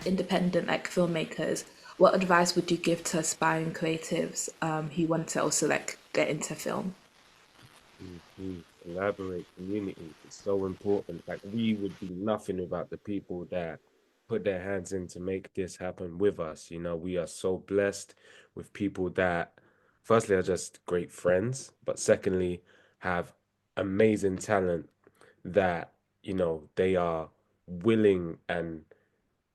independent like filmmakers, what advice would you give to aspiring creatives who want to also like get into film? Collaborate, community. It's so important. Like we would be nothing without the people that put their hands in to make this happen with us. You know, we are so blessed with people that, firstly, are just great friends, but secondly, have amazing talent that, they are willing and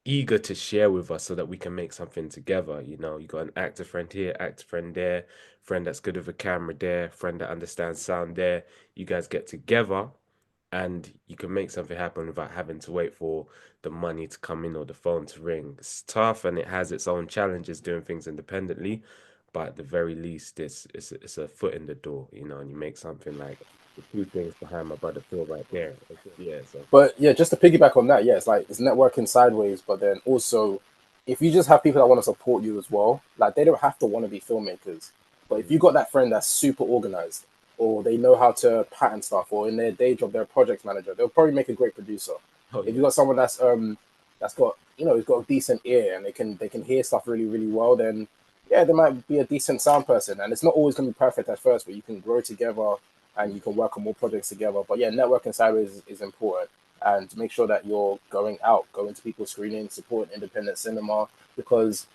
eager to share with us so that we can make something together. You got an actor friend here, actor friend there, friend that's good with a camera there, friend that understands sound there. You guys get together and you can make something happen without having to wait for the money to come in or the phone to ring. It's tough and it has its own challenges doing things independently, but at the very least, it's a foot in the door, and you make something like the two things behind my brother Phil right there. Yeah, so. But yeah, just to piggyback on that, yeah, it's like it's networking sideways, but then also if you just have people that want to support you as well, like they don't have to want to be filmmakers. But if you got that friend that's super organized, or they know how to pattern stuff, or in their day job they're a project manager, they'll probably make a great producer. Oh If you yeah. got someone that's got who's got a decent ear and they can hear stuff really really well, then yeah, they might be a decent sound person. And it's not always going to be perfect at first, but you can grow together and you can work on more projects together. But yeah, networking sideways is important, and make sure that you're going out, going to people's screenings, supporting independent cinema, because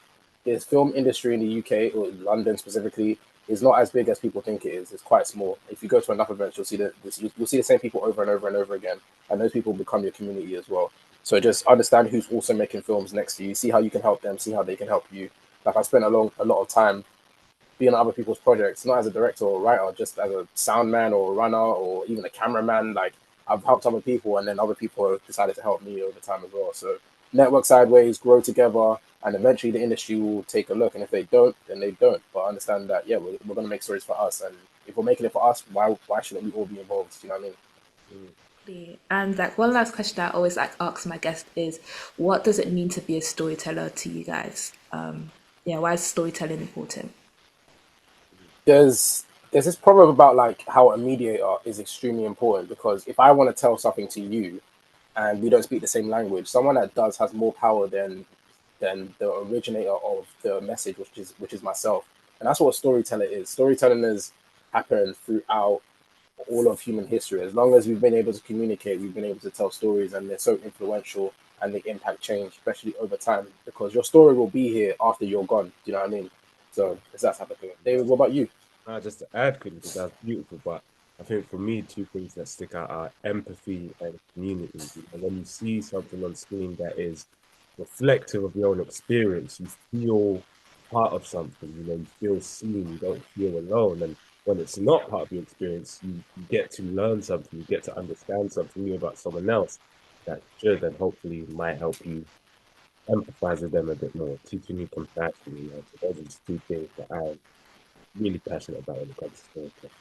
the film industry in the UK or London specifically is not as big as people think it is. It's quite small. If you go to enough events, you'll see the same people over and over and over again, and those people become your community as well. So just understand who's also making films next to you. See how you can help them. See how they can help you. Like I spent a lot of time being on other people's projects, not as a director or writer, just as a sound man or a runner or even a cameraman. Like I've helped other people, and then other people have decided to help me over time as well. So network sideways, grow together, and eventually the industry will take a look. And if they don't, then they don't. But understand that yeah, we're going to make stories for us, and if we're making it for us, why shouldn't we all be involved? You know what I mean? Mm. And like one last question I always like ask my guest is, what does it mean to be a storyteller to you guys? Yeah, why is storytelling important? There's this proverb about like how a mediator is extremely important, because if I want to tell something to you and we don't speak the same language, someone that does has more power than the originator of the message, which is myself. And that's what a storyteller is. Storytelling has happened throughout all of human history. As long as we've been able to communicate, we've been able to tell stories, and they're so influential and they impact change, especially over time, because your story will be here after you're gone. Do you know what I mean? So it's that type of thing. David, what about you? Just to add quickly, because that's beautiful, but I think for me, two things that stick out are empathy and community. And when you see something on screen that is reflective of your own experience, you feel part of something, you feel seen, you don't feel alone. And when it's not part of your experience, you get to learn something, you get to understand something new about someone else that should and hopefully might help you empathize with them a bit more, teaching you compassion. So those are just two things that I'm really passionate about when it comes to storytelling.